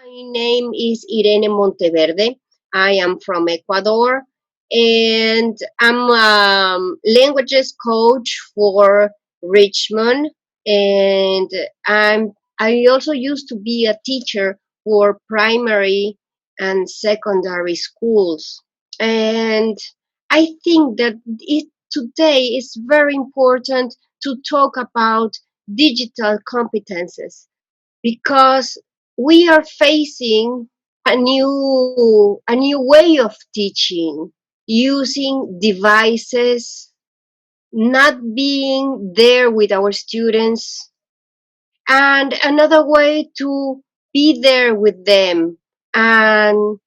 My name is Irene Monteverde. I am from Ecuador, and I'm languages coach for Richmond. And I also used to be a teacher for primary and secondary schools. And I think that today is very important to talk about digital competences because we are facing a new way of teaching using devices, not being there with our students, and another way to be there with them and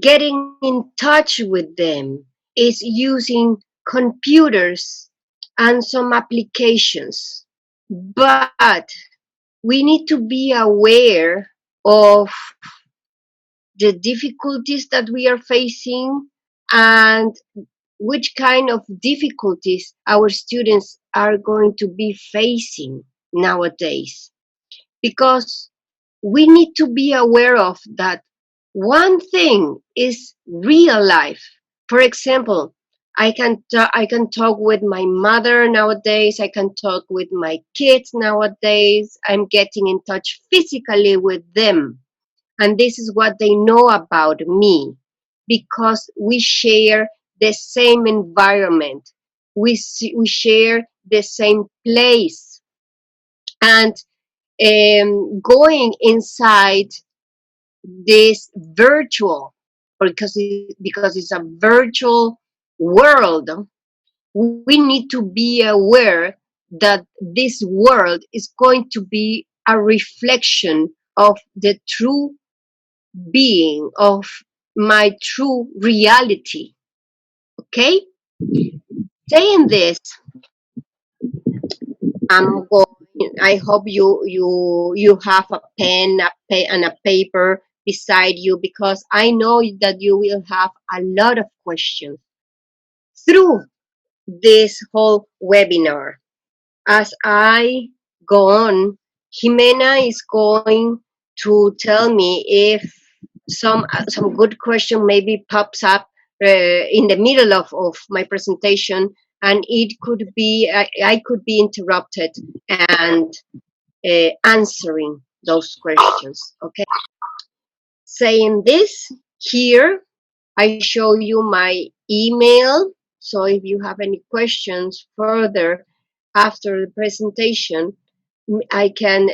getting in touch with them is using computers and some applications. But we need to be aware of the difficulties that we are facing and which kind of difficulties our students are going to be facing nowadays. Because we need to be aware of that one thing is real life. For example, I can talk with my mother nowadays. I can talk with my kids nowadays. I'm getting in touch physically with them, and this is what they know about me because we share the same environment. We share the same place, and going inside this virtual, because it's a virtual world, we need to be aware that this world is going to be a reflection of the true being, of my true reality. Okay? Saying this, I'm going. I hope you have a pen, and a paper beside you because I know that you will have a lot of questions through this whole webinar. As I go on, Jimena is going to tell me if some good question maybe pops up in the middle of my presentation, and it could be I could be interrupted and answering those questions. Okay. Saying this, here I show you my email. So if you have any questions further after the presentation, I can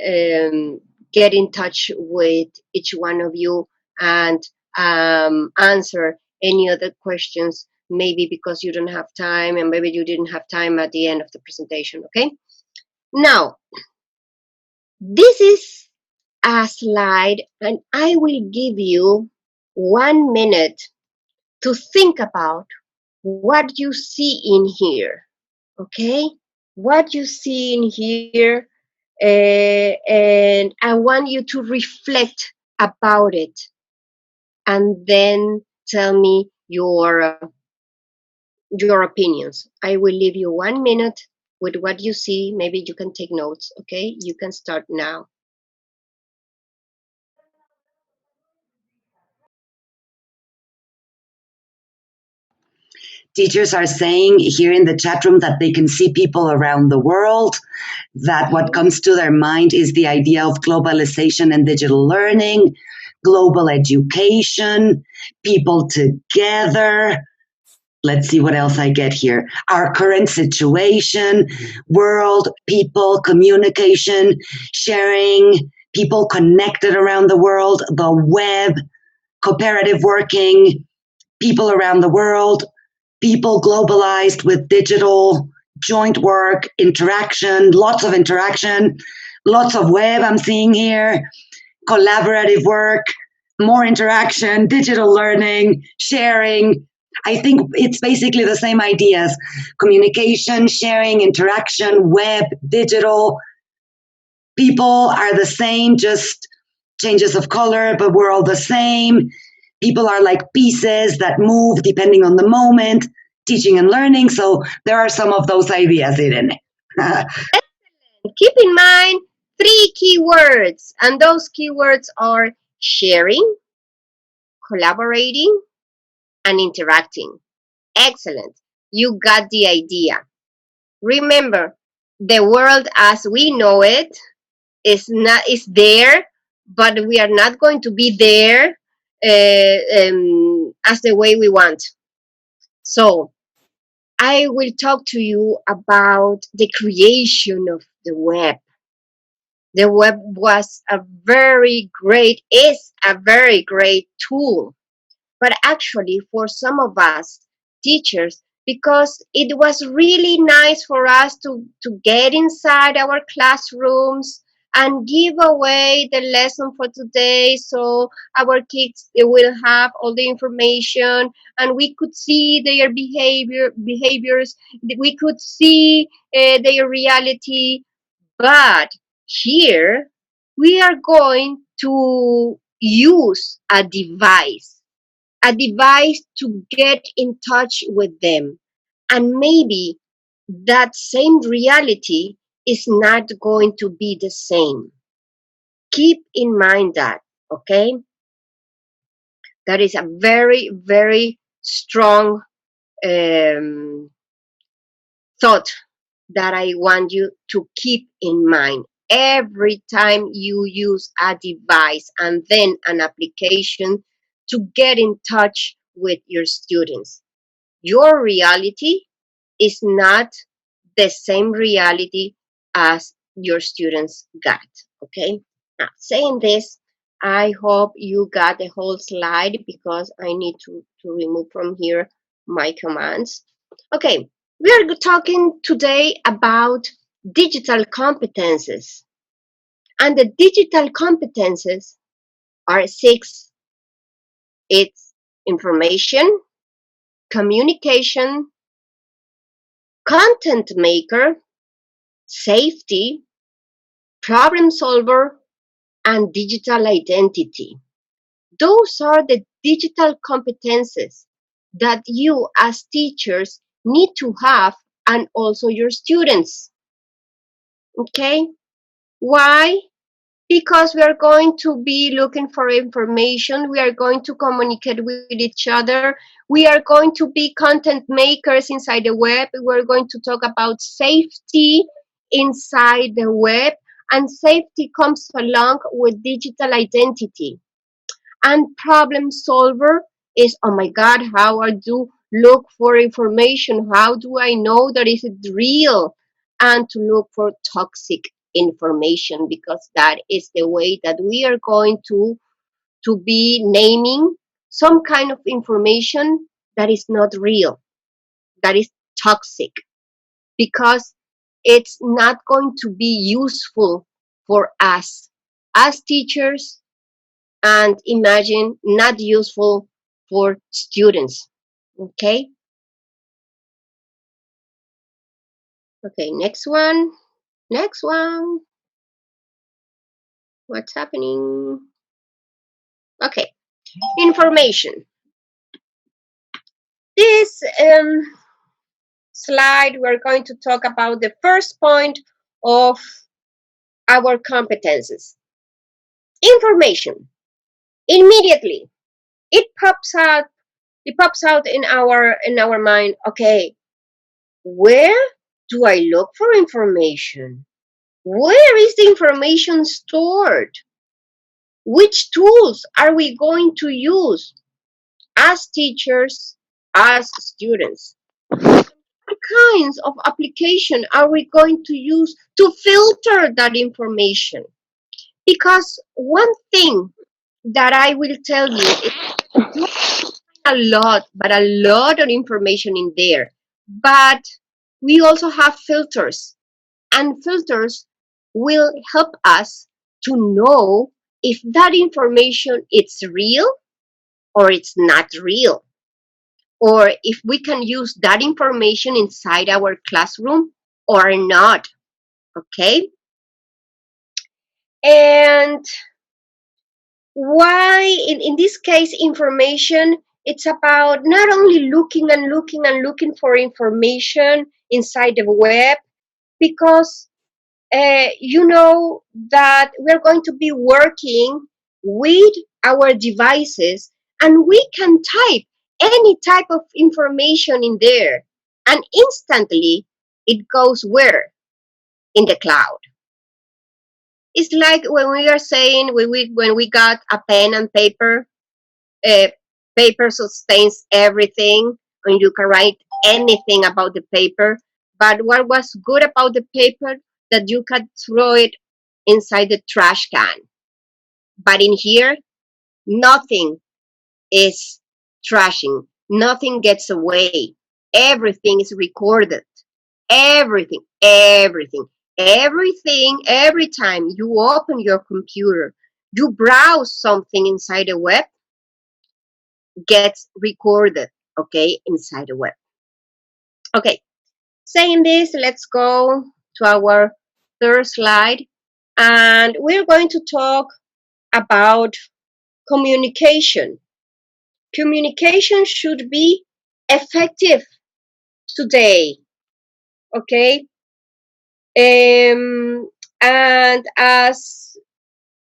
get in touch with each one of you and answer any other questions, maybe because you don't have time and maybe you didn't have time at the end of the presentation. Okay. Now, this is a slide, and I will give you 1 minute to think about what you see in here. Okay? What you see in here, and I want you to reflect about it and then tell me your opinions. I will leave you 1 minute with what you see. Maybe you can take notes. Okay? You can start now. Teachers are saying here in the chat room that they can see people around the world, that what comes to their mind is the idea of globalization and digital learning, global education, people together. Let's see what else I get here. Our current situation, world, people, communication, sharing, people connected around the world, the web, cooperative working, people around the world, people globalized with digital, joint work, interaction, lots of web I'm seeing here, collaborative work, more interaction, digital learning, sharing. I think it's basically the same ideas. Communication, sharing, interaction, web, digital. People are the same, just changes of color, but we're all the same. People are like pieces that move depending on the moment, teaching and learning. So there are some of those ideas, Irene. Keep in mind 3 keywords, and those keywords are sharing, collaborating, and interacting. Excellent. You got the idea. Remember, the world as we know it is there, but we are not going to be there as the way we want. So I will talk to you about the creation of the web. The web is a very great tool, but actually for some of us teachers, because it was really nice for us to get inside our classrooms and give away the lesson for today, so our kids, they will have all the information and we could see their behaviors, we could see their reality. But here we are going to use a device to get in touch with them. And maybe that same reality is not going to be the same. Keep in mind that, okay? That is a very, very strong um, thought that I want you to keep in mind. Every time you use a device and then an application to get in touch with your students, your reality is not the same reality as your students got. Okay? Now, saying this, I hope you got the whole slide because I need to remove from here my commands. Okay, we are talking today about digital competences. And the digital competences are six. It's information, communication, content maker, safety, problem solver, and digital identity. Those are the digital competences that you as teachers need to have, and also your students. Okay? Why? Because we are going to be looking for information, we are going to communicate with each other, we are going to be content makers inside the web, we're going to talk about safety inside the web, and safety comes along with digital identity. And problem solver is, oh my God, how I do look for information, how do I know that is it real, and to look for toxic information, because that is the way that we are going to be naming some kind of information that is not real, that is toxic, because it's not going to be useful for us as teachers, and imagine not useful for students. Okay. Okay, next one. Next one. What's happening? Okay, information. This slide, we're going to talk about the first point of our competences. Information. Immediately, it pops out. It pops out in our mind. Okay, where do I look for information? Where is the information stored? Which tools are we going to use as teachers, as students? What kinds of application are we going to use to filter that information? Because one thing that I will tell you is you have a lot of information in there. But we also have filters, and filters will help us to know if that information is real or it's not real, or if we can use that information inside our classroom or not. Okay. And why in this case information, it's about not only looking and looking and looking for information inside the web, because you know that we're going to be working with our devices, and we can type any type of information in there, and instantly it goes where? In the cloud. It's like when we are saying when we got a pen and paper. uh, Paper sustains everything, and you can write anything about the paper. But what was good about the paper, that you could throw it inside the trash can. But in here, nothing is trashing. Nothing gets away. Everything is recorded. Everything, everything. Every time you open your computer, you browse something inside the web, gets recorded, okay, inside the web. Okay, saying this, let's go to our third slide, and we're going to talk about communication. Communication should be effective today, okay? And as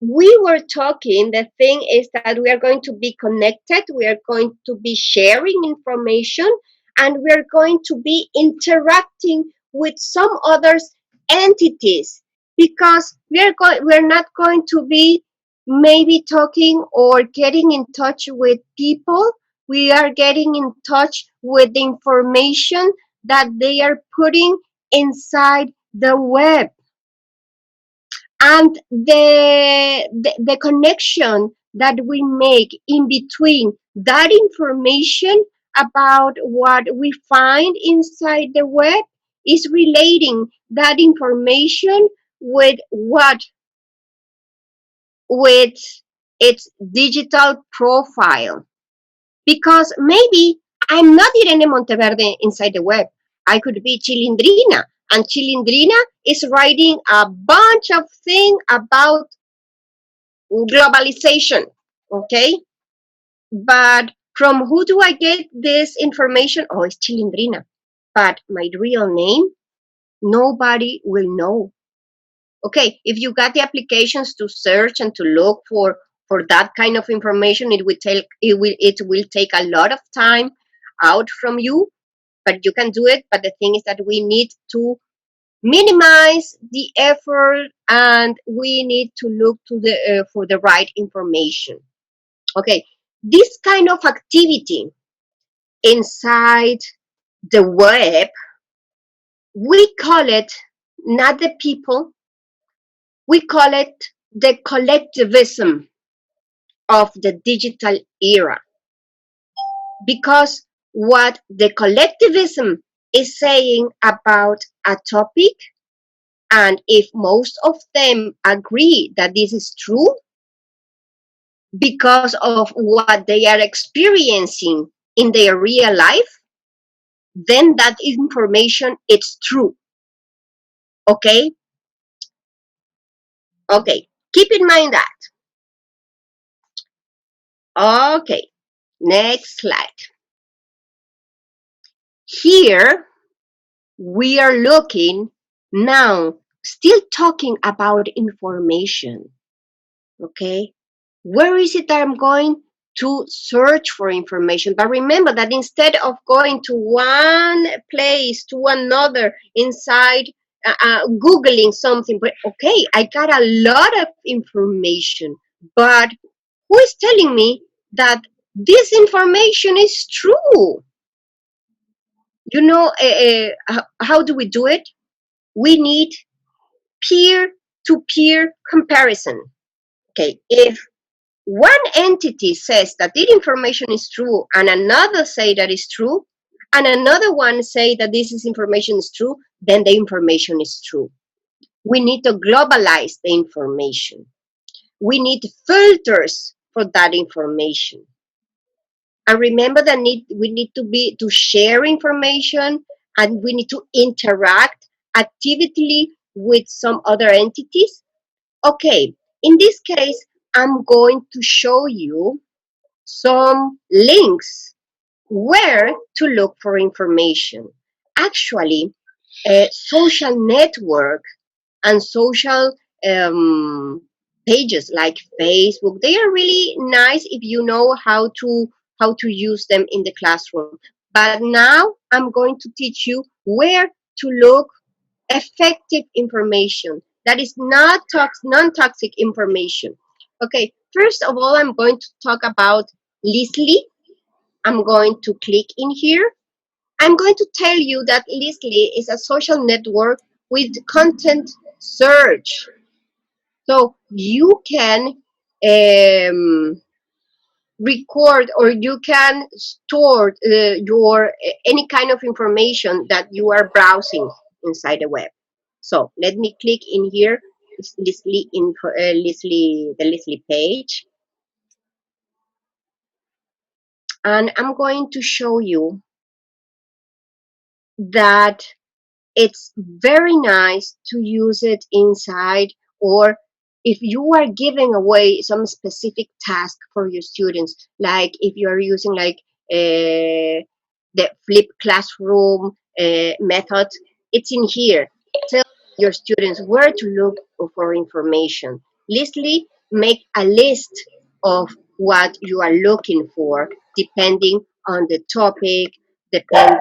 we were talking, the thing is that we are going to be connected, we are going to be sharing information, and we are going to be interacting with some other entities, because we're not going to be maybe talking or getting in touch with people. We are getting in touch with the information that they are putting inside the web, and the connection that we make in between that information about what we find inside the web is relating that information with its digital profile. Because maybe I'm not Irene Monteverde inside the web. I could be Chilindrina, and Chilindrina is writing a bunch of things about globalization, okay? But from who do I get this information? Oh, it's Chilindrina. But my real name, nobody will know. Okay, if you got the applications to search and to look for that kind of information, it will take a lot of time out from you, but you can do it. But the thing is that we need to minimize the effort, and we need to look to the for the right information. Okay, this kind of activity inside the web, we call it not the people, we call it the collectivism of the digital era. Because what the collectivism is saying about a topic, and if most of them agree that this is true because of what they are experiencing in their real life, then that information is true. Okay? Okay. Keep in mind that. Okay. Next slide. Here we are looking now, still talking about information. Okay? Where is it that I'm going to search for information? But remember that instead of going to one place to another inside Googling something, but okay, I got a lot of information, but who is telling me that this information is true? You know, how do we do it? We need peer-to-peer comparison. Okay, if one entity says that this information is true, and another say that is true, and another one say that this is information is true, then the information is true. We need to globalize the information. We need filters for that information. And remember that we need to share information, and we need to interact actively with some other entities. Okay, in this case, I'm going to show you some links where to look for information. Actually, social network and social um, pages like Facebook. They are really nice if you know how to use them in the classroom. But now I'm going to teach you where to look effective information that is not non-toxic information. Okay, first of all, I'm going to talk about Leasly. I'm going to click in here. I'm going to tell you that Leasly is a social network with content search. So you can um, record or you can store your any kind of information that you are browsing inside the web. So let me click in here, the Leasly page, and I'm going to show you that it's very nice to use it inside, or if you are giving away some specific task for your students, like if you are using like the flip classroom method, it's in here. Tell your students where to look for information. Listly, make a list of what you are looking for depending on the topic, depending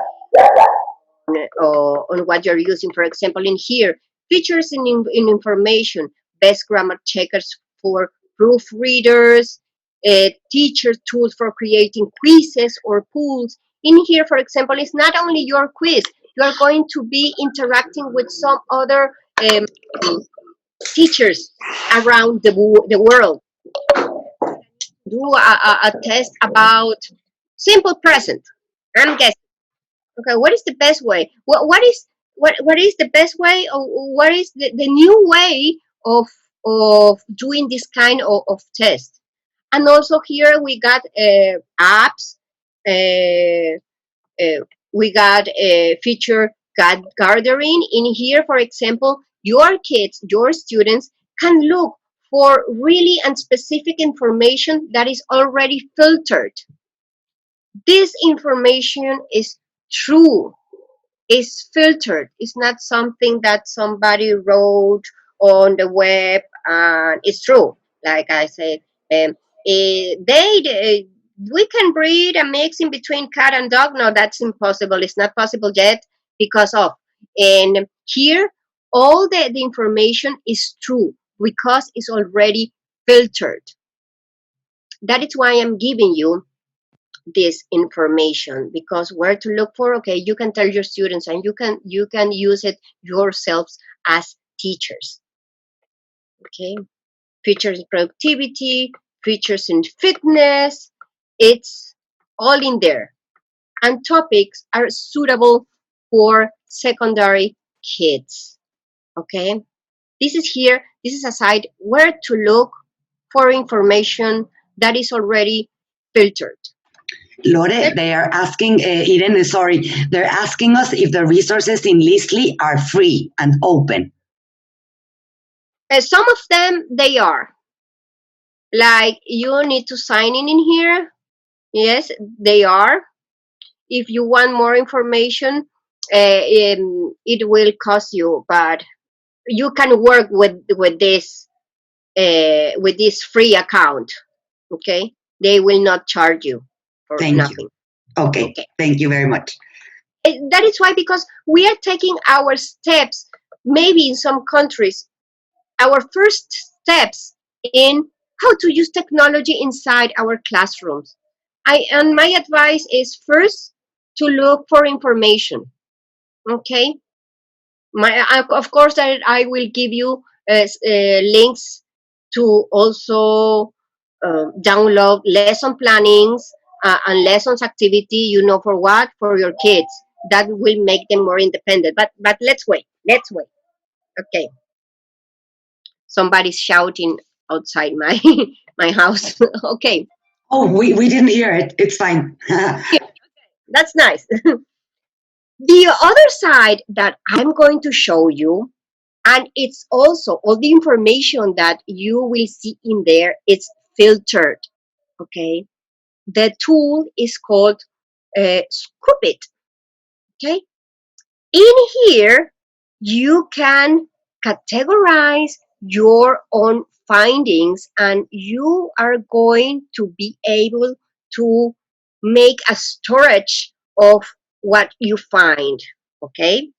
on what you're using. For example, in here, features in information, best grammar checkers for proofreaders, teacher tools for creating quizzes or polls. In here, for example, it's not only your quiz, you are going to be interacting with some other teachers around the world. Do a test about simple present. I'm guessing. Okay, what is the best way? What is the best way, or what is the new way of doing this kind of test? And also here we got apps, uh, we got a feature gathering. In here, for example, your kids, your students can look for really and specific information that is already filtered. This information is true, is filtered. It's not something that somebody wrote on the web and it's true. Like I said, we can breed a mix in between cat and dog. No, that's impossible. It's not possible yet because of. And here, all the information is true because it's already filtered. That is why I'm giving you this information, because where to look for, okay, you can tell your students and you can use it yourselves as teachers. Okay, features in productivity, features in fitness, it's all in there, and topics are suitable for secondary kids. Okay, this is a site where to look for information that is already filtered. Lore, they are asking, Irene, sorry, they're asking us if the resources in Leasly are free and open. Some of them they are. Like you need to sign in here. Yes, they are. If you want more information, it will cost you, but you can work with this free account. Okay, they will not charge you for Thank you. nothing. Okay, Okay, thank you very much. that is why, because we are taking our steps. Maybe in some countries, our first steps in how to use technology inside our classrooms. And my advice is first to look for information. Okay, of course that I will give you links to also download lesson plannings and lessons activity. You know for what? For your kids. That will make them more independent. But let's wait. Let's wait. Okay. Somebody's shouting outside my my house. Okay, Oh, we didn't hear it. It's fine. that's nice. The other side that I'm going to show you, and it's also all the information that you will see in there, it's filtered. Okay, the tool is called Scoopit. Okay, in here you can categorize your own findings, and you are going to be able to make a storage of what you find. Okay,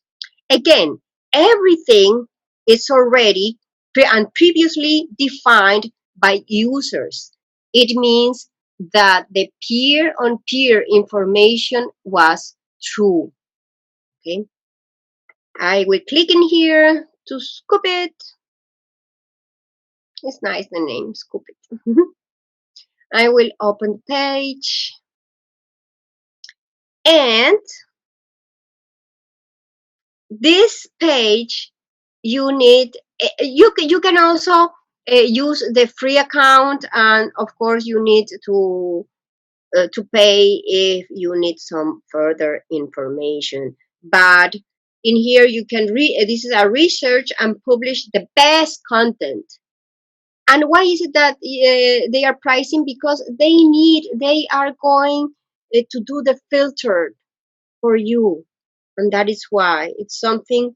again, everything is already and previously defined by users. It means that the peer-on-peer information was true. Okay, I will click in here to scoop it. It's nice, the name Scoopit. I will open the page, and this page you need, you can also use the free account, and of course you need to pay if you need some further information. But in here you can read, this is a research and publish the best content. And why is it that they are pricing? Because they are going to do the filter for you. And that is why it's something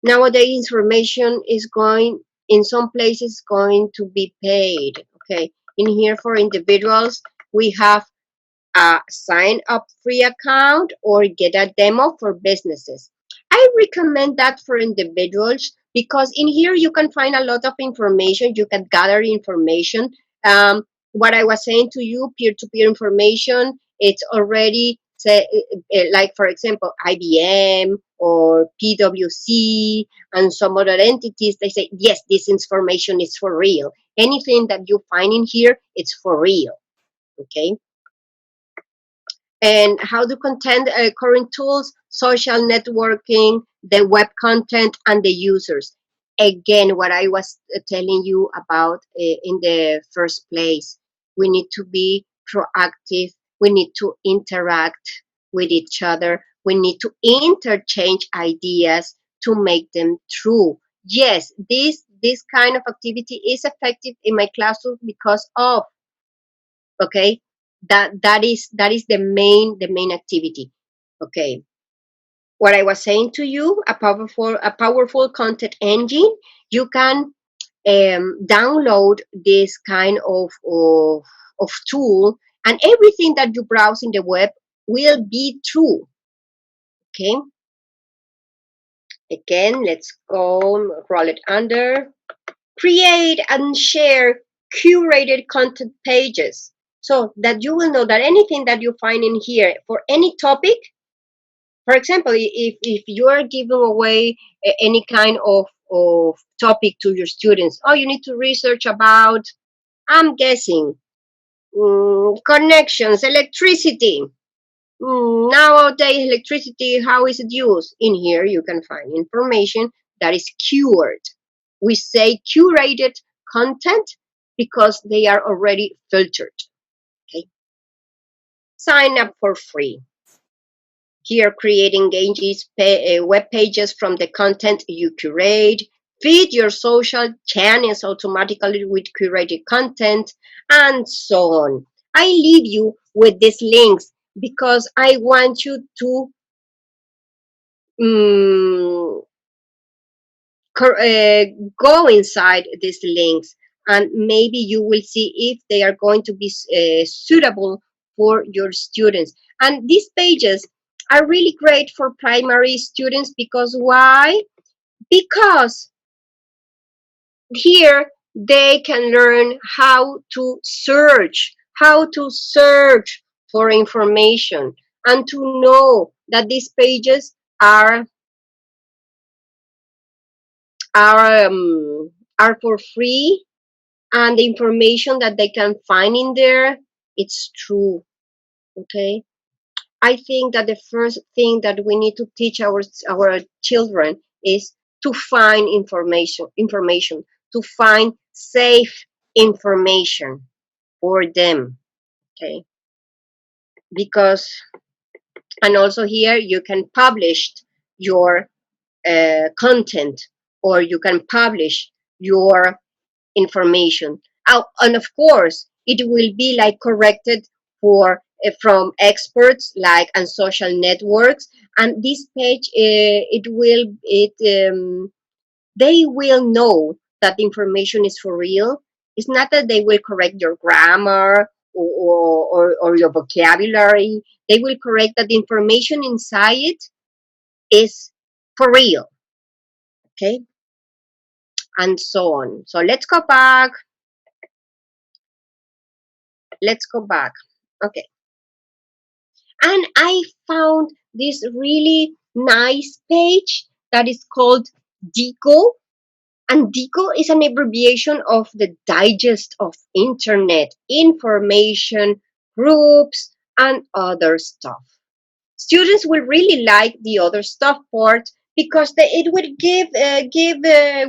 nowadays. Information is going, in some places, going to be paid. Okay, in here for individuals, we have a sign up free account or get a demo for businesses. I recommend that for individuals because in here you can find a lot of information. You can gather information. What I was saying to you, peer-to-peer information, it's already like, for example, IBM or PwC and some other entities. They say, yes, this information is for real. Anything that you find in here, it's for real. Okay. And how to contend current tools, social networking, the web content, and the users. Again, what I was telling you about in the first place, we need to be proactive. We need to interact with each other. We need to interchange ideas to make them true. Yes, this kind of activity is effective in my classroom because of, okay, that is the main activity. Okay, what I was saying to you, a powerful content engine. You can download this kind of tool, and everything that you browse in the web will be true. Okay, again, let's go roll it under. Create and share curated content pages so that you will know that anything that you find in here for any topic, for example, if you are giving away any kind of topic to your students, oh, you need to research about, I'm guessing, connections, electricity. Nowadays, electricity, how is it used? In here, you can find information that is cured. We say curated content because they are already filtered. Okay, sign up for free. Here, create engaging web pages from the content you curate. Feed your social channels automatically with curated content, and so on. I leave you with these links because I want you to um, go inside these links, and maybe you will see if they are going to be suitable for your students. And these pages are really great for primary students because why? Because here they can learn how to search for information, and to know that these pages are um, are for free, and the information that they can find in there, it's true. Okay, I think that the first thing that we need to teach our children is to find information, to find safe information for them. Okay, because, and also here you can publish your content, or you can publish your information. And of course, it will be like corrected for from experts like on social networks. And this page, they will know that information is for real, it's not that they will correct your grammar or your vocabulary. They will correct that the information inside it is for real. Okay, and so on. So let's go back. Let's go back. Okay, and I found this really nice page that is called Deco. And Deco is an abbreviation of the digest of internet information, groups, and other stuff. Students will really like the other stuff part because it will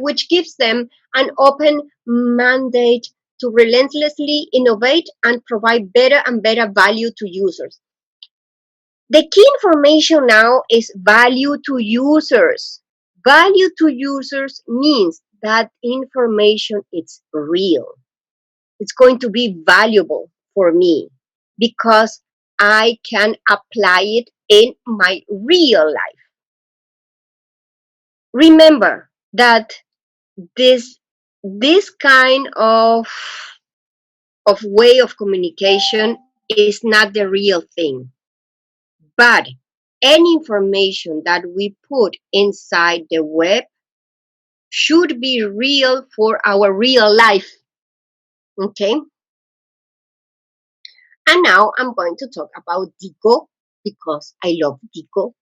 which gives them an open mandate to relentlessly innovate and provide better and better value to users. The key information now is value to users. Value to users means that information is real. It's going to be valuable for me because I can apply it in my real life. Remember that this this kind of way of communication is not the real thing. But any information that we put inside the web should be real for our real life. Okay? And now I'm going to talk about Deco because I love Deco.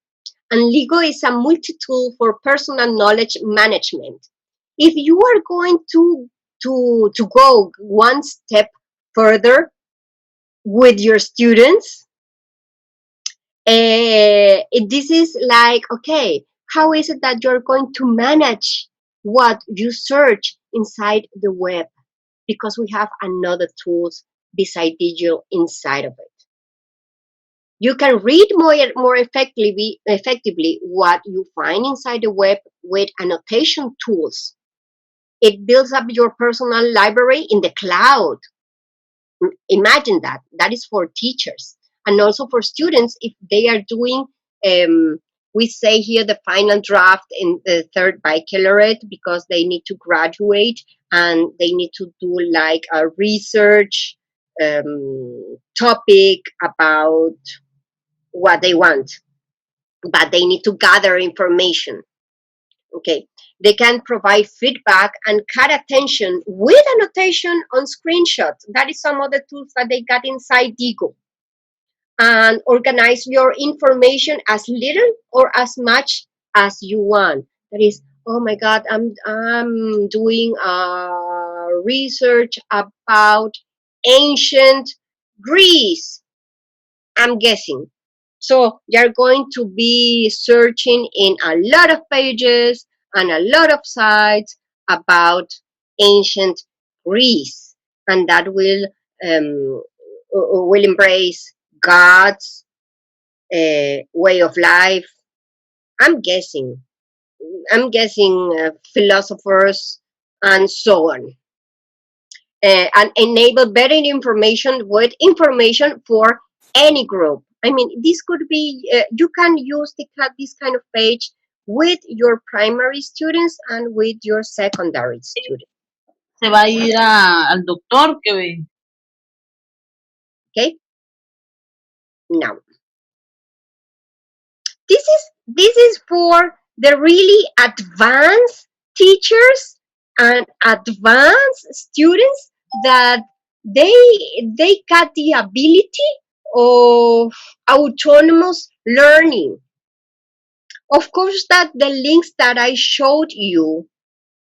And Lego is a multi-tool for personal knowledge management. If you are going to go one step further with your students, this is like, okay, how is it that you're going to manage what you search inside the web? Because we have another tools beside digital inside of it. You can read more effectively what you find inside the web with annotation tools. It builds up your personal library in the cloud. Imagine that. That is for teachers and also for students if they are doing, we say here, the final draft in the third baccalaureate because they need to graduate and they need to do like a research topic about what they want, but they need to gather information. Okay, they can provide feedback and cut attention with annotation on screenshots. That is some of the tools that they got inside Digo. And organize your information as little or as much as you want. That is, oh my God, I'm doing research about ancient Greece. I'm guessing. So you're going to be searching in a lot of pages and a lot of sites about ancient Greece, and that will embrace God's way of life. I'm guessing. I'm guessing philosophers and so on. And enable better information with information for any group. I mean, this could be, you can use this kind of page with your primary students and with your secondary students. Se va a ir al doctor que ve. Okay? Now, this is for the really advanced teachers and advanced students that they got the ability of autonomous learning. Of course, that the links that I showed you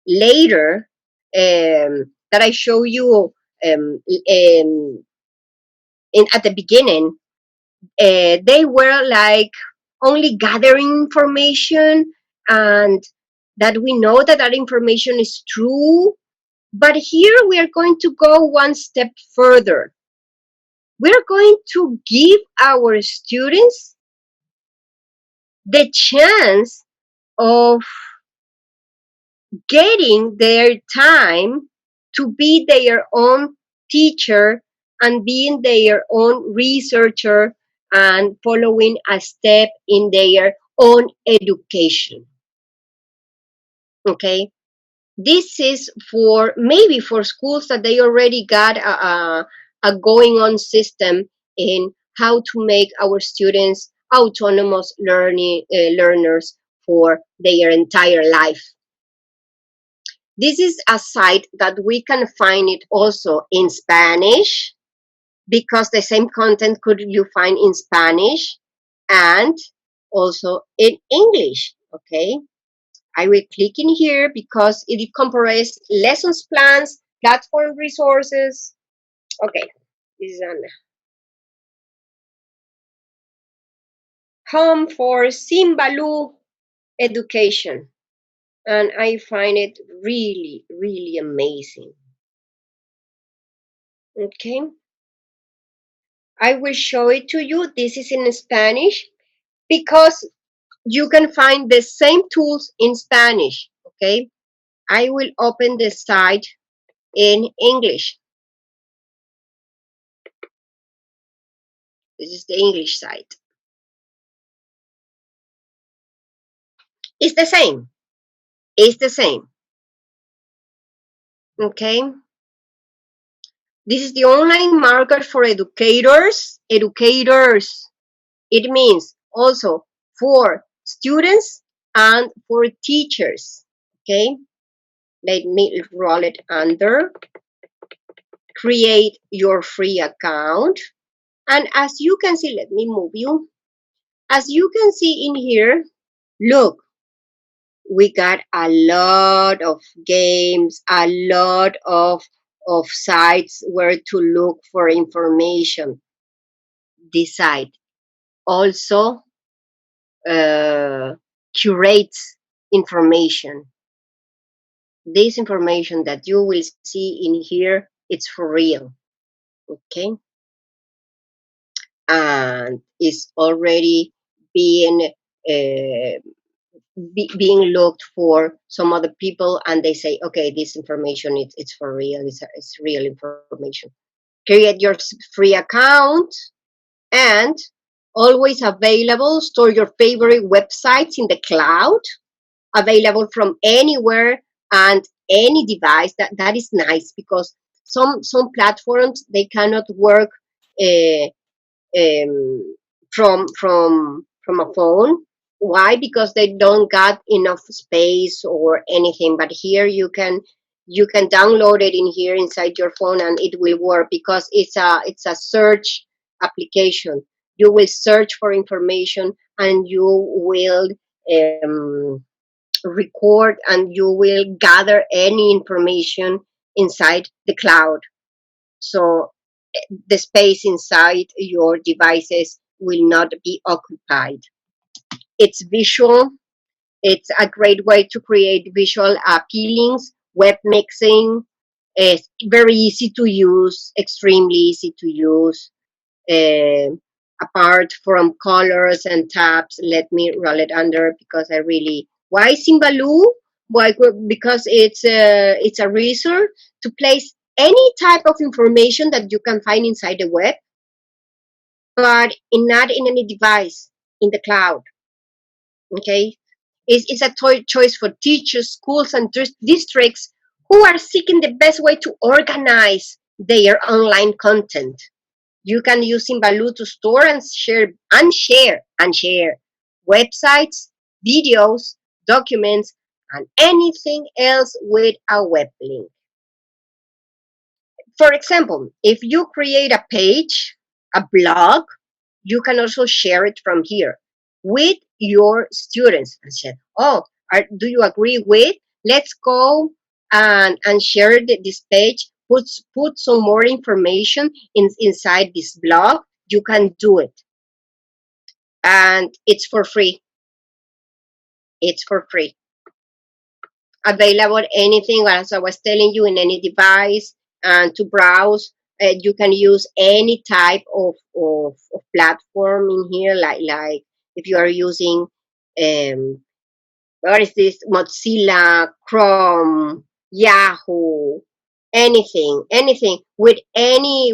later, that I show you at the beginning, they were like only gathering information, and that we know that that information is true. But here we are going to go one step further. We're going to give our students the chance of getting their time to be their own teacher and being their own researcher and following a step in their own education. Okay? This is for maybe for schools that they already got a going on system in how to make our students autonomous learners for their entire life. This is a site that we can find it also in Spanish, because the same content could you find in Spanish and also in English. Okay, I will click in here because it compares lessons plans, platform resources. Okay, this is an home for Simbalu education, and I find it really, really amazing. Okay, I will show it to you. This is in Spanish because you can find the same tools in Spanish. Okay, I will open the site in English. This is the English site. It's the same. It's the same. Okay. This is the online market for educators. Educators. It means also for students and for teachers. Okay. Let me roll it under. Create your free account. And as you can see, let me move you. As you can see in here, look, we got a lot of games, a lot of sites where to look for information. This site also curates information. This information that you will see in here, it's for real. Okay, and it's already being uh, being looked for some other people, and they say, okay, this information it's for real, it's real information. Create your free account, and always available. Store your favorite websites in the cloud, available from anywhere and any device. That is nice, because some platforms they cannot work uh, um, from a phone. Why? Because they don't got enough space or anything. But here you can download it in here inside your phone, and it will work because it's a search application. You will search for information, and you will um, record, and you will gather any information inside the cloud. So the space inside your devices will not be occupied. It's visual. It's a great way to create visual appealings, web mixing. It's very easy to use, extremely easy to use. Uh, Apart from colors and tabs, let me roll it under because I really. Why Simbaloo? Why? Because it's a resource to place any type of information that you can find inside the web, but not in any device, in the cloud. Okay, it's a choice for teachers, schools, and districts who are seeking the best way to organize their online content. You can use Simbaloo to store and share websites, videos, documents, and anything else with a web link. For example, if you create a page, a blog, you can also share it from here with your students and say, oh, do you agree with? Let's go and share this page. Put some more information inside this blog. You can do it. And it's for free. It's for free. Available anything, as I was telling you, in any device, and to browse. You can use any type of platform in here, like if you are using what is this, Mozilla, Chrome, Yahoo, anything with any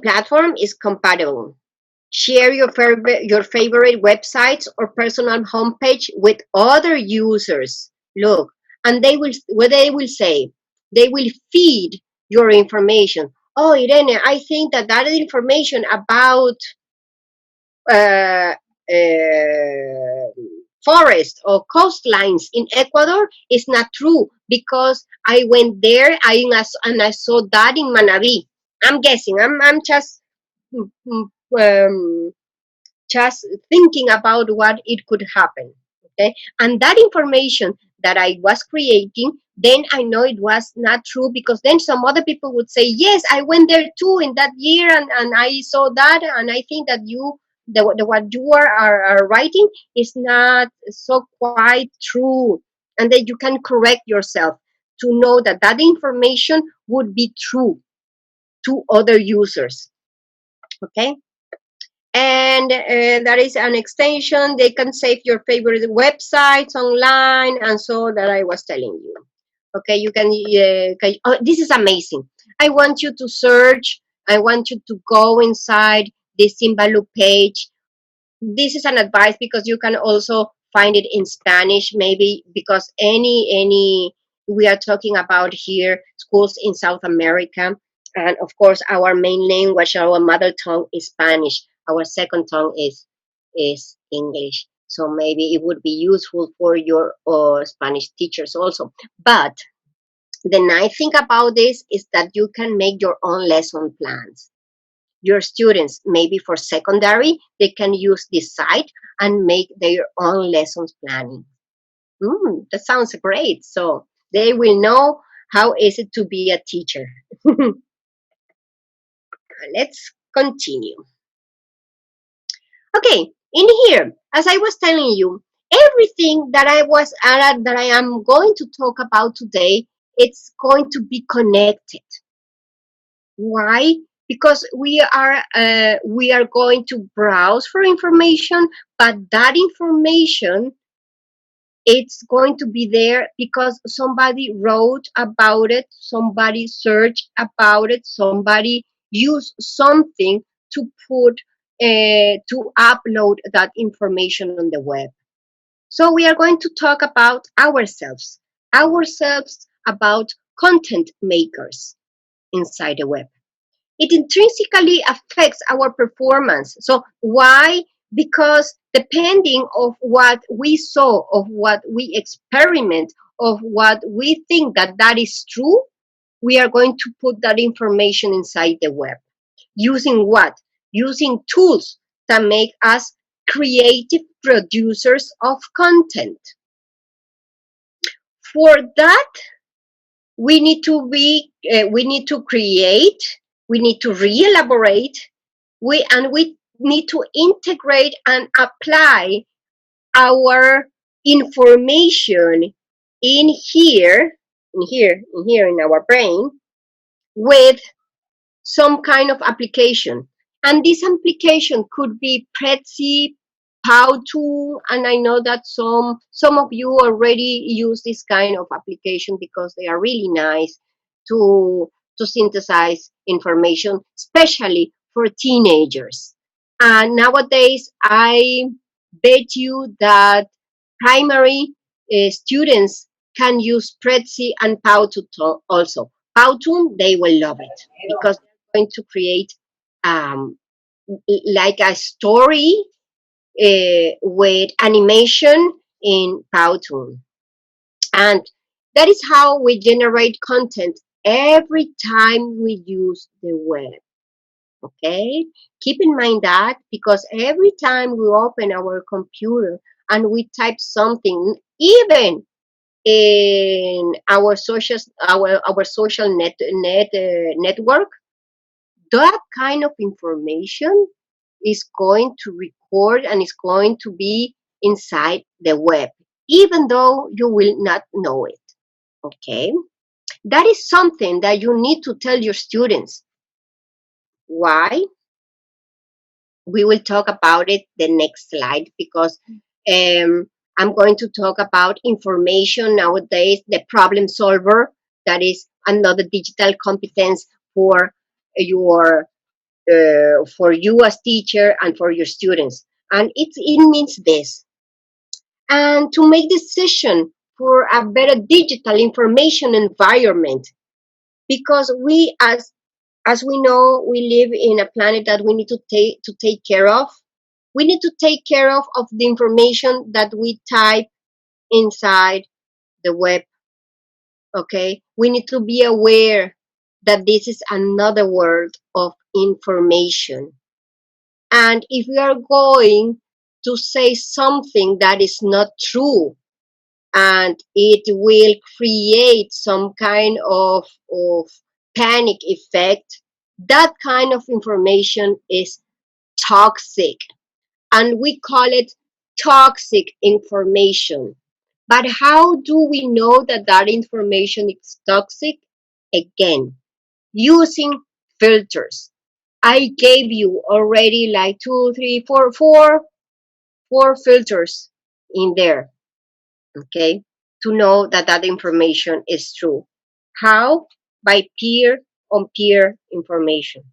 platform is compatible. Share your favorite websites or personal homepage with other users. Look, and they will what they will say. They will feed your information. Oh, Irene, I think that information about uh, uh, forest or coastlines in Ecuador is not true because I went there and I saw that in Manabi. I'm guessing. I'm mm, mm, um, just thinking about what it could happen. Okay, and that information that I was creating, then I know it was not true because then some other people would say, yes, I went there too in that year, and I saw that, and I think that the what you are writing is not so quite true, and then you can correct yourself to know that that information would be true to other users. Okay, and that is an extension. They can save your favorite websites online, and so that I was telling you. Okay, you can oh, this is amazing. I want you to search. I want you to go inside the Simbalu page. This is an advice because you can also find it in Spanish, maybe because any we are talking about here schools in South America, and of course our main language, our mother tongue is Spanish. Our second tongue is English. So maybe it would be useful for your Spanish teachers also. But the nice thing about this is that you can make your own lesson plans. Your students, maybe for secondary, they can use this site and make their own lessons planning. That sounds great. So they will know how is it to be a teacher. Let's continue. Okay, in here, as I was telling you, everything that I am going to talk about today, it's going to be connected. Why? Because we are going to browse for information, but that information it's going to be there because somebody wrote about it, somebody searched about it, somebody used something to put to upload that information on the web. So we are going to talk about ourselves about content makers inside the web. It intrinsically affects our performance. So why? Because depending of what we saw, of what we experiment, of what we think that is true, we are going to put that information inside the web. Using what? Using tools that make us creative producers of content. For that, we need to create, we need to re-elaborate, we need to integrate and apply our information in here in our brain with some kind of application. And this application could be Prezi, Powtoon, and I know that some of you already use this kind of application because they are really nice to synthesize information, especially for teenagers. And nowadays, I bet you that primary students can use Prezi and Powtoon also. Powtoon, they will love it because they're going to create um, like a story with animation in Powtoon. And that is how we generate content every time we use the web. Okay? Keep in mind that because every time we open our computer and we type something, even in our social network, that kind of information is going to record and is going to be inside the web, even though you will not know it. Okay, that is something that you need to tell your students. Why? We will talk about it the next slide because I'm going to talk about information nowadays, the problem solver. That is another digital competence for your for you as teacher and for your students. And it means this. And to make decision for a better digital information environment, because we, as we know, we live in a planet that we need to take care of. We need to take care of the information that we type inside the web. Okay, we need to be aware that this is another world of information. And if we are going to say something that is not true, and it will create some kind of panic effect, that kind of information is toxic. And we call it toxic information. But how do we know that that information is toxic? Again, using filters. I gave you already like two, three, four filters in there, okay, to know that that information is true. How? By peer on peer information.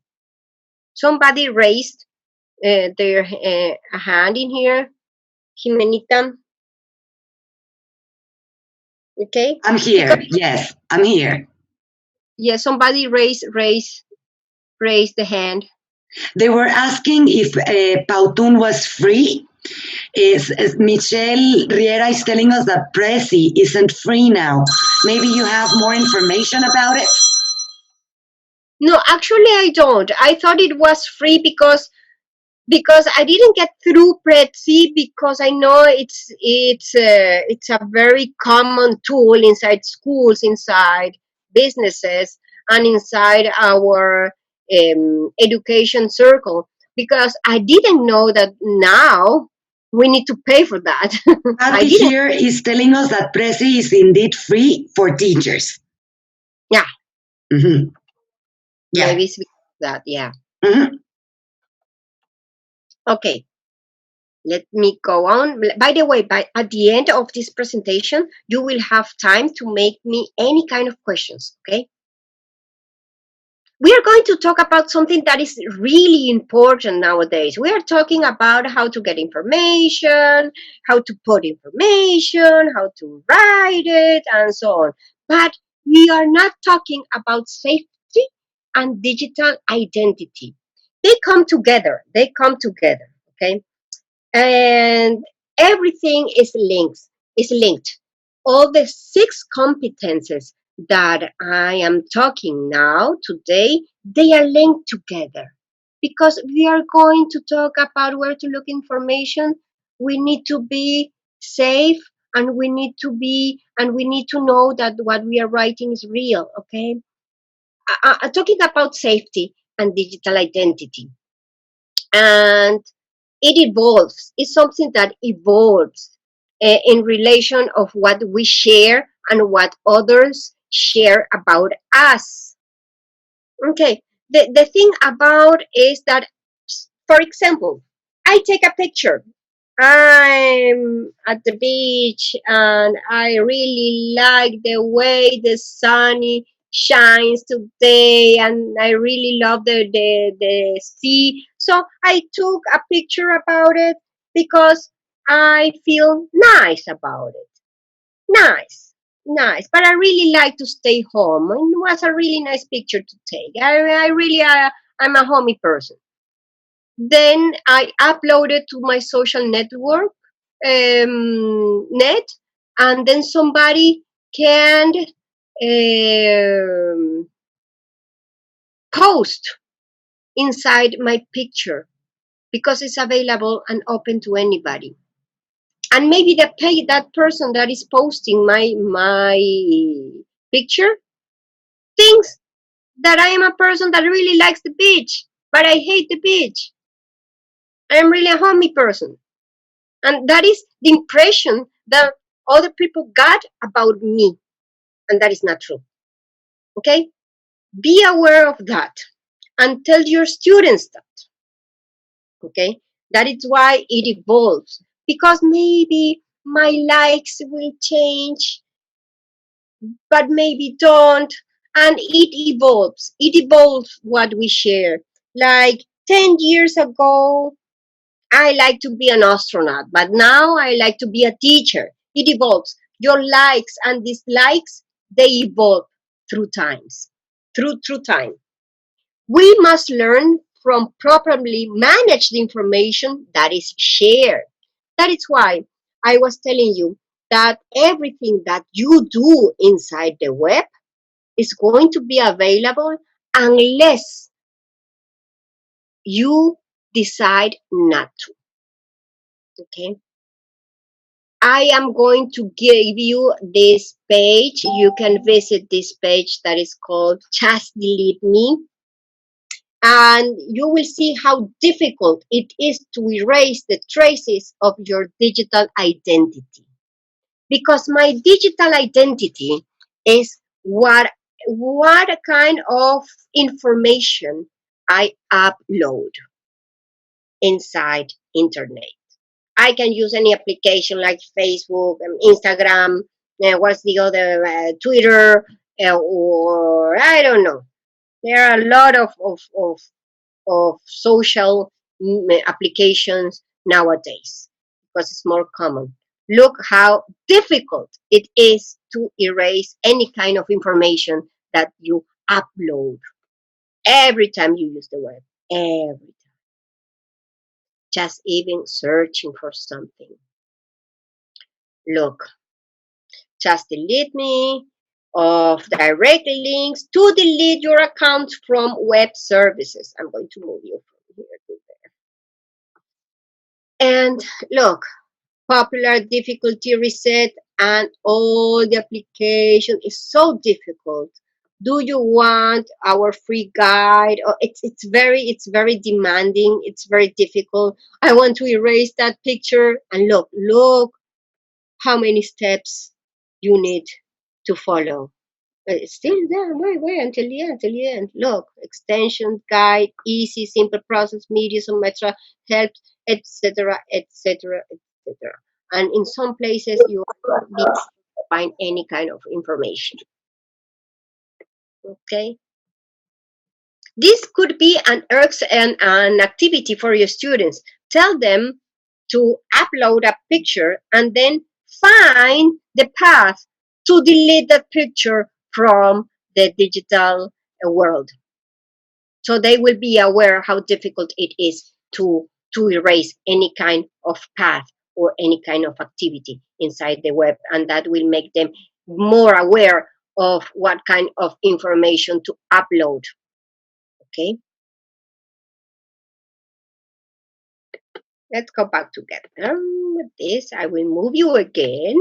Somebody raised their hand in here, Jimenita. Okay, I'm because here. Yes, I'm here. yeah, somebody raised the hand. They were asking if Pautun was free. Is Michelle Riera is telling us that Prezi isn't free now. Maybe you have more information about it? No, actually, I don't. I thought it was free because I didn't get through Prezi, because I know it's a very common tool inside schools, inside businesses, and inside our education circle. Because I didn't know that now we need to pay for that. I Abby didn't. here is telling us that Prezi is indeed free for teachers. Yeah, Mm-hmm. Yeah. maybe it's because of that. Yeah. Mm-hmm. Okay. Let me go on. By the way, at the end of this presentation, you will have time to make me any kind of questions, okay? We are going to talk about something that is really important nowadays. We are talking about how to get information, how to put information, how to write it, and so on. But we are not talking about safety and digital identity. They come together. They come together, okay? And everything is linked. All the 6 competences that I am talking now today, they are linked together, because we are going to talk about where to look information. We need to be safe, and we need to know that what we are writing is real. Okay, talking about safety and digital identity, and it evolves. It's something that evolves in relation of what we share and what others share about us. Okay, the thing about is that, for example, I take a picture. I'm at the beach and I really like the way the sun shines today, and I really love the sea. So I took a picture about it because I feel nice about it. Nice, nice. But I really like to stay home. It was a really nice picture to take. I really, I'm a homey person. Then I uploaded to my social network net, and then somebody can post inside my picture, because it's available and open to anybody. And maybe that person that is posting my picture thinks that I am a person that really likes the beach, but I hate the beach. I am really a homey person. And that is the impression that other people got about me. And that is not true. Okay? Be aware of that and tell your students that. Okay? That is why it evolves. Because maybe my likes will change, but maybe don't. And it evolves. It evolves what we share. Like 10 years ago, I like to be an astronaut, but now I like to be a teacher. It evolves. Your likes and dislikes, they evolve through times, through time. We must learn from properly manage the information that is shared. That is why I was telling you that everything that you do inside the web is going to be available unless you decide not to. Okay. I am going to give you this page. You can visit this page that is called Just Delete Me. And you will see how difficult it is to erase the traces of your digital identity. Because my digital identity is what kind of information I upload inside internet. I can use any application like Facebook, Instagram, what's the other, Twitter, or I don't know. There are a lot of social applications nowadays because it's more common. Look how difficult it is to erase any kind of information that you upload every time you use the web. Every time. Just even searching for something. Look, just delete me of direct links to delete your account from web services. I'm going to move you from here to there. And look, popular difficulty reset and all the application is so difficult. Do you want our free guide? Oh, it's very demanding. It's very difficult. I want to erase that picture and look how many steps you need to follow. It's still there. Wait until the end. Look, extension, guide, easy, simple process, medium, etc., helps, etc., etc., etc. And in some places, you need to find any kind of information. Okay, this could be an activity for your students. Tell them to upload a picture and then find the path to delete that picture from the digital world. So they will be aware how difficult it is to erase any kind of path or any kind of activity inside the web, and that will make them more aware of what kind of information to upload. Okay, let's go back together with this. I will move you again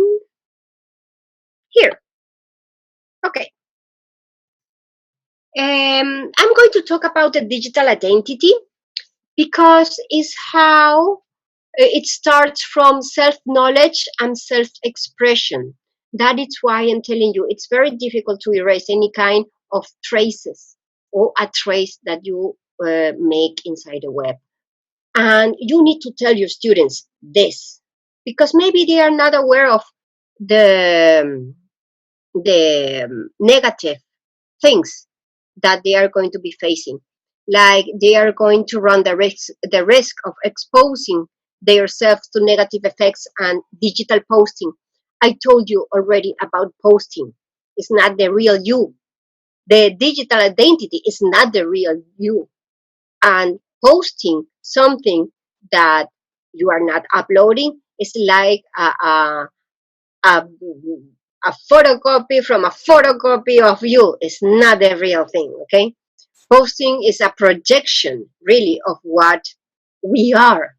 here. Okay. I'm going to talk about the digital identity because it's how it starts from self-knowledge and self-expression. That is why I'm telling you it's very difficult to erase any kind of traces or a trace that you make inside the web. And you need to tell your students this because maybe they are not aware of the negative things that they are going to be facing. Like they are going to run the risk of exposing themselves to negative effects and digital posting. I told you already about posting. It's not the real you. The digital identity is not the real you. And posting something that you are not uploading is like a, a photocopy from a photocopy of you. It's not the real thing, okay? Posting is a projection, really, of what we are,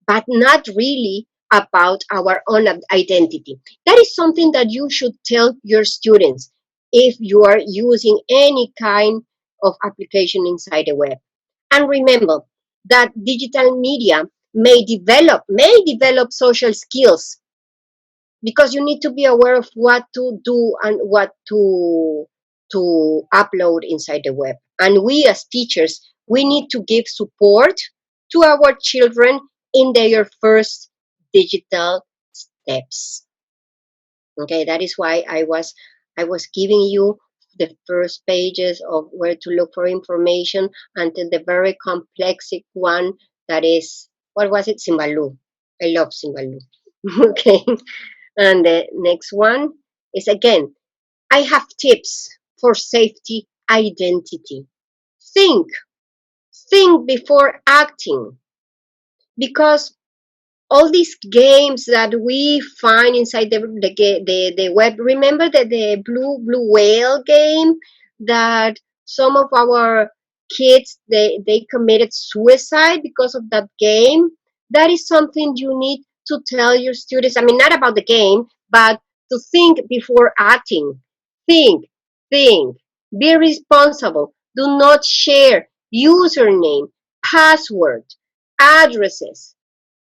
but not really about our own identity. That is something that you should tell your students if you are using any kind of application inside the web. And remember that digital media may develop social skills because you need to be aware of what to do and what to upload inside the web. And we as teachers, we need to give support to our children in their first digital steps. Okay, that is why I was giving you the first pages of where to look for information until the very complex one that is, what was it? Simbalu. I love Simbalu. Okay. And the next one is again, I have tips for safety identity. Think, think before acting, because all these games that we find inside the web. Remember the blue whale game that some of our kids they committed suicide because of that game. That is something you need to tell your students. I mean, not about the game, but to think before acting. Think, think. Be responsible. Do not share username, password, addresses,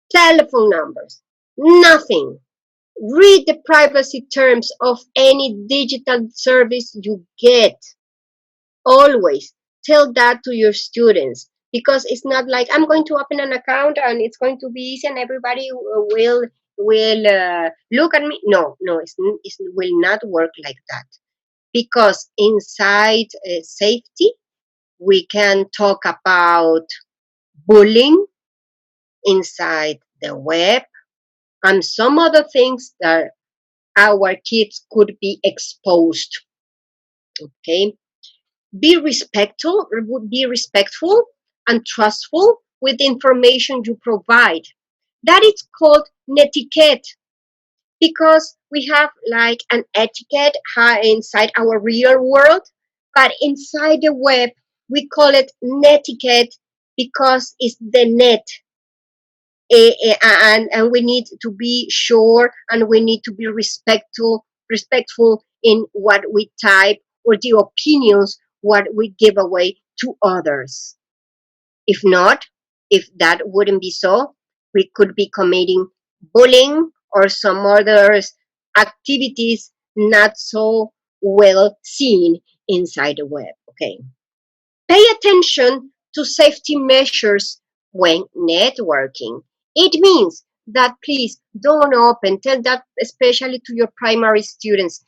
telephone numbers, nothing. Read the privacy terms of any digital service you get. Always tell that to your students, because it's not like I'm going to open an account and it's going to be easy and everybody will look at me. No, no, it will not work like that, because inside safety we can talk about bullying inside the web and some other things that our kids could be exposed. Okay, be respectful and trustful with the information you provide. That is called netiquette, because we have like an etiquette inside our real world, but inside the web we call it netiquette because it's the net. And we need to be sure and we need to be respectful in what we type or the opinions what we give away to others. If not, if that wouldn't be so, we could be committing bullying or some other activities not so well seen inside the web. Okay. Pay attention to safety measures when networking. It means that please don't open, tell that especially to your primary students,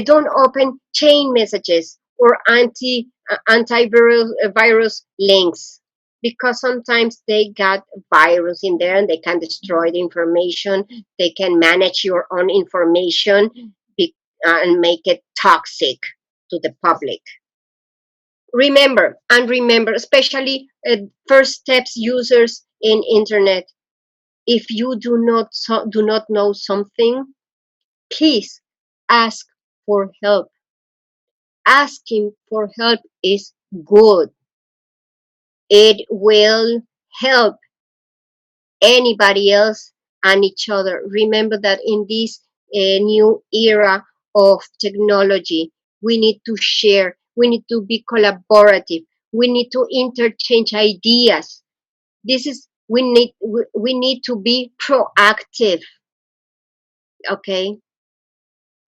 don't open chain messages or antivirus virus links, because sometimes they got virus in there and they can destroy the information. They can manage your own information and make it toxic to the public. Remember, especially first steps users in internet, if you do not know something, please ask for help. Asking for help is good. It will help anybody else and each other. Remember that in this new era of technology, we need to share, we need to be collaborative, we need to interchange ideas. We need to be proactive, okay?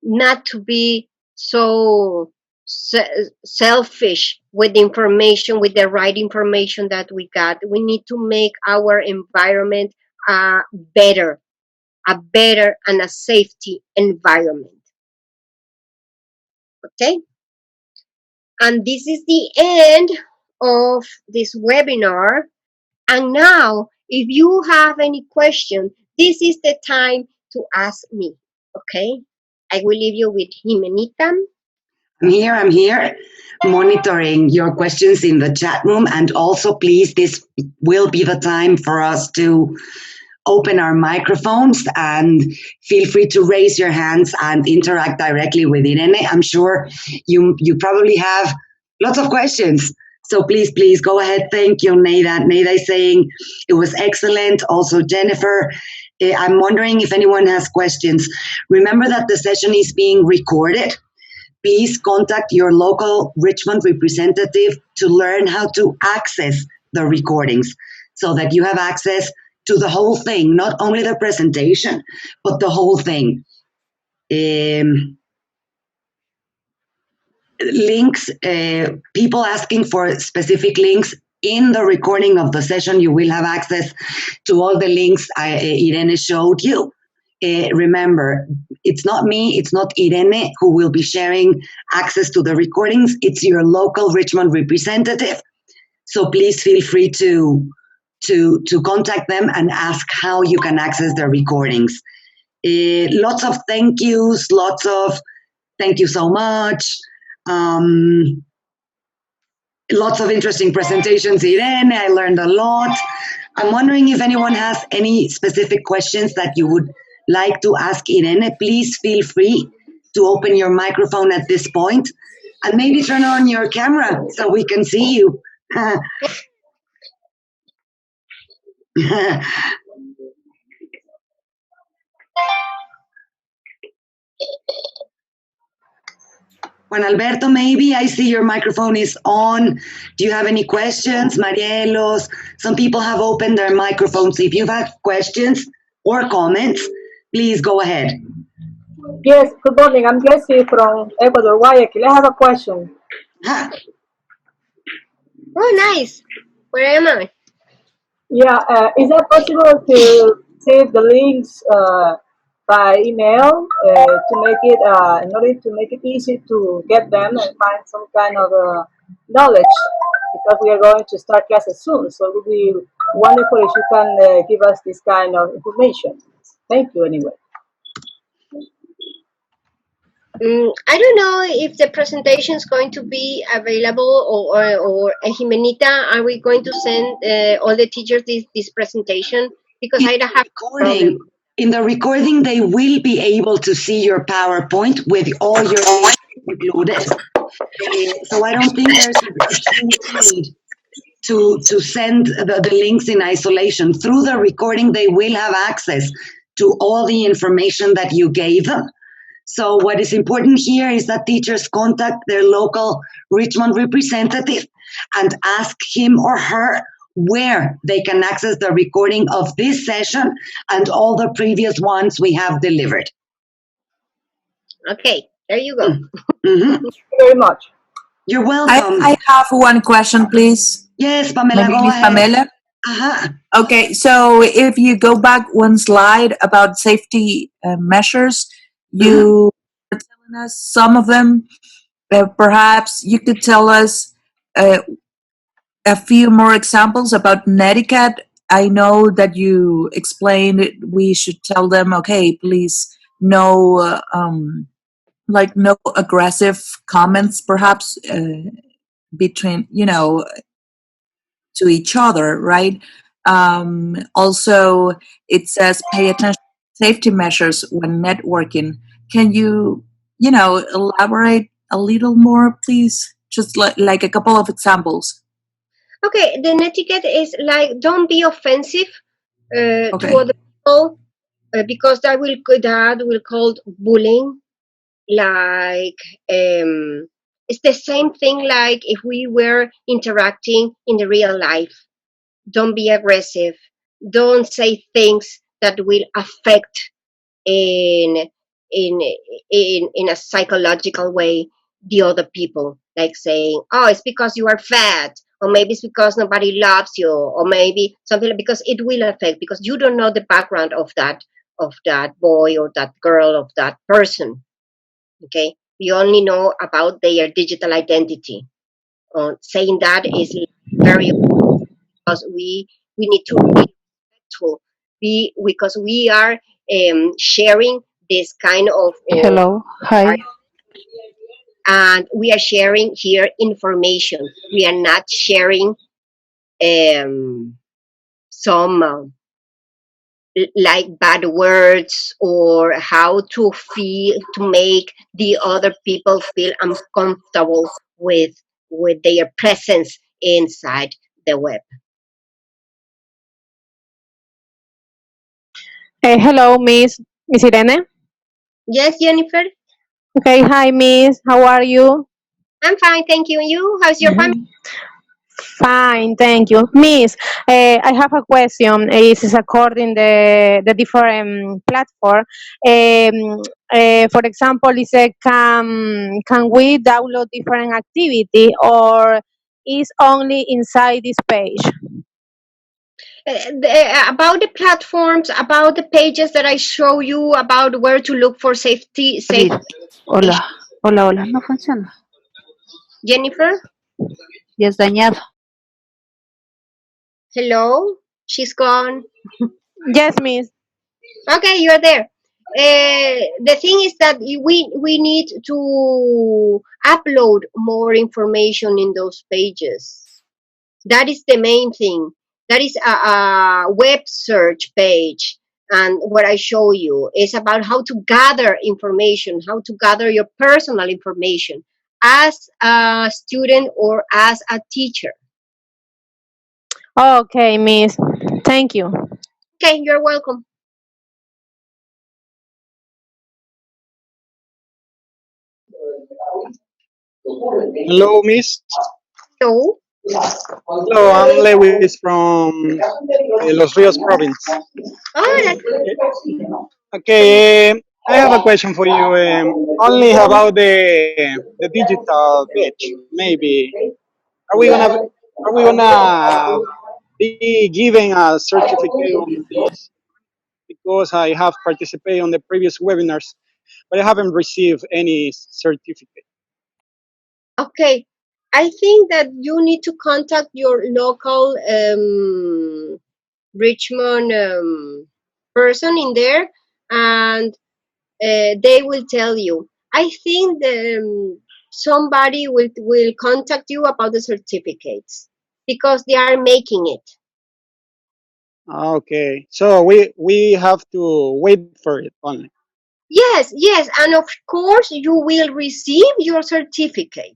Not to be so selfish with the information, with the right information that we got. We need to make our environment uh, better, a better and a safety environment. Okay? And this is the end of this webinar. And now, if you have any question, this is the time to ask me. Okay? I will leave you with Jimenita. I'm here, monitoring your questions in the chat room. And also, please, this will be the time for us to open our microphones and feel free to raise your hands and interact directly with Irene. I'm sure you probably have lots of questions. So please go ahead. Thank you, Neida. Neida is saying it was excellent. Also, Jennifer, I'm wondering if anyone has questions. Remember that the session is being recorded. Please contact your local Richmond representative to learn how to access the recordings so that you have access to the whole thing, not only the presentation, but the whole thing. Links, people asking for specific links in the recording of the session, you will have access to all the links Irene showed you. remember, it's not me, it's not Irene who will be sharing access to the recordings. It's your local Richmond representative. So please feel free to contact them and ask how you can access the recordings. Lots of thank yous, lots of thank you so much. Lots of interesting presentations, Irene. I learned a lot. I'm wondering if anyone has any specific questions that you would like to ask Irene. Please feel free to open your microphone at this point and maybe turn on your camera so we can see you. Juan Alberto, maybe I see your microphone is on. Do you have any questions? Marielos, some people have opened their microphones. If you have questions or comments, please go ahead. Yes, good morning. I'm Jessie from Ecuador, Guayaquil. I have a question. Ah, Oh, nice. Where am I? Yeah, is it possible to save the links by email to make it in order to make it easy to get them and find some kind of knowledge? Because we are going to start classes soon, so it would be wonderful if you can give us this kind of information. Thank you, anyway. I don't know if the presentation is going to be available or Jimenita, are we going to send all the teachers this presentation? Because I don't have a problem. In the recording, they will be able to see your PowerPoint with all your links included. So I don't think there's a huge need to send the links in isolation. Through the recording, they will have access to all the information that you gave them. So what is important here is that teachers contact their local Richmond representative and ask him or her where they can access the recording of this session and all the previous ones we have delivered. Okay, there you go. Mm-hmm. Thank you very much. You're welcome. I have one question, please. Yes, Pamela, My go name is ahead. Pamela. Uh-huh. Okay, so if you go back one slide about safety measures, you were telling us some of them. Perhaps you could tell us a few more examples about netiquette. I know that you explained we should tell them, okay, please, no, no aggressive comments, perhaps between, to each other, right? Also, it says pay attention to safety measures when networking. Can you, elaborate a little more, please? Just like a couple of examples. Okay, the etiquette is like don't be offensive to Okay. other people because that will call bullying. Like it's the same thing like if we were interacting in the real life. Don't be aggressive. Don't say things that will affect in in in a psychological way the other people, like saying, oh, it's because you are fat, or maybe it's because nobody loves you, or maybe something, because it will affect, because you don't know the background of that boy or that girl, of that person. Okay, we only know about their digital identity. Saying that is very, because we need to be respectful, because we are sharing this kind of Hello. Hi. and we are sharing here information. We are not sharing some like bad words, or how to feel, to make the other people feel uncomfortable with their presence inside the web. Hello, Miss Irene. Yes, Jennifer, Okay. Hi, Miss. How are you? I'm fine, thank you. And you? How's your family? Fine, thank you, Miss. I have a question. It is according the different platform. For example, is a can we download different activity or is only inside this page? About the platforms, about the pages that I show you, about where to look for safety. David, hola, hola, hola, no funciona. Jennifer, Ya es dañado. hello, she's gone. Yes, Miss. Okay, you are there. The thing is that we need to upload more information in those pages. That is the main thing. That is a web search page. And what I show you is about how to gather information, how to gather your personal information as a student or as a teacher. Okay, Miss. Thank you. Okay, you're welcome. Hello, Miss. So, Hello, I'm Lewis from Los Rios province. oh, that's Okay, I have a question for you. Only about the digital page. Maybe are we gonna be giving a certificate on this? Because I have participated on the previous webinars, but I haven't received any certificate. okay. I think that you need to contact your local Richmond person in there, and they will tell you. I think somebody will contact you about the certificates because they are making it. Okay, so we have to wait for it only. Yes, yes, and of course you will receive your certificate.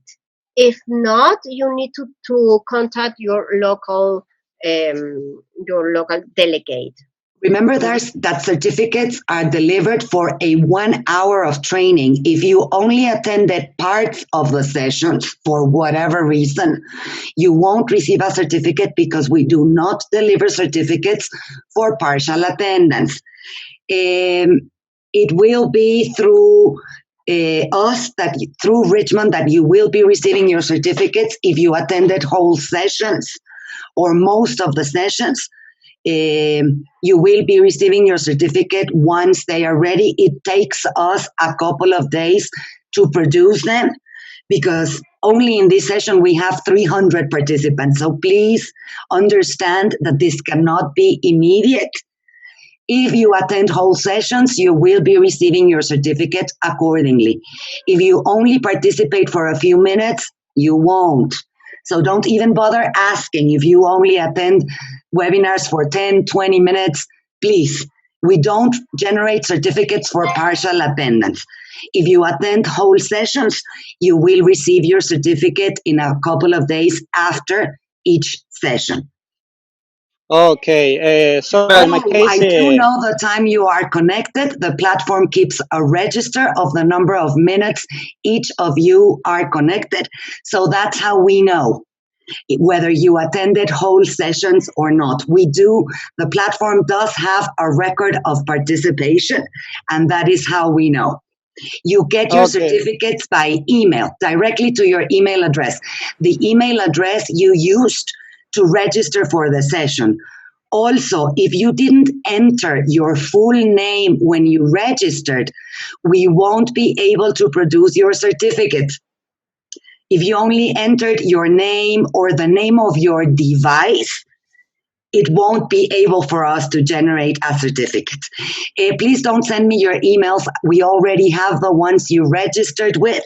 If not, you need to contact your local delegate. Remember that certificates are delivered for a 1 hour of training. If you only attended parts of the sessions for whatever reason, you won't receive a certificate because we do not deliver certificates for partial attendance. It will be through through Richmond that you will be receiving your certificates if you attended whole sessions or most of the sessions. You will be receiving your certificate once they are ready. It takes us a couple of days to produce them because only in this session we have 300 participants. So please understand that this cannot be immediate. If you attend whole sessions, you will be receiving your certificate accordingly. If you only participate for a few minutes, you won't. So don't even bother asking if you only attend webinars for 10, 20 minutes. Please, we don't generate certificates for partial attendance. If you attend whole sessions, you will receive your certificate in a couple of days after each session. Okay, so in my Oh, case, I do know the time you are connected. The platform keeps a register of the number of minutes each of you are connected. So that's how we know whether you attended whole sessions or not. The platform does have a record of participation, and that is how we know. You get your okay, certificates by email, directly to your email address. The email address you used to register for the session. Also, if you didn't enter your full name when you registered, we won't be able to produce your certificate. If you only entered your name or the name of your device, it won't be able for us to generate a certificate. Please don't send me your emails. We already have the ones you registered with,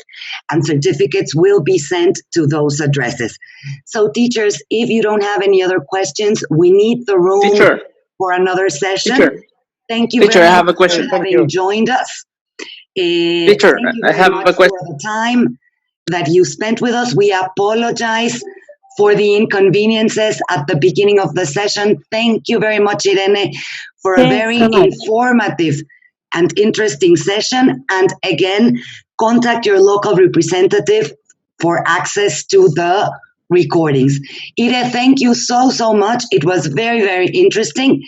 and certificates will be sent to those addresses. So teachers, if you don't have any other questions, we need the room Teacher, for another session. teacher, Thank you teacher, very I much have a for question. thank having you. joined us. Teacher, Thank you I very have much a question. for the time that you spent with us. We apologize for the inconveniences at the beginning of the session. Thank you very much, Irene, for a Thanks very so much. informative and interesting session. And again, contact your local representative for access to the recordings. Ire, thank you so, so much. It was very, very interesting.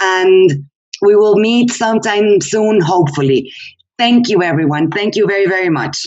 And we will meet sometime soon, hopefully. Thank you, everyone. Thank you very, very much.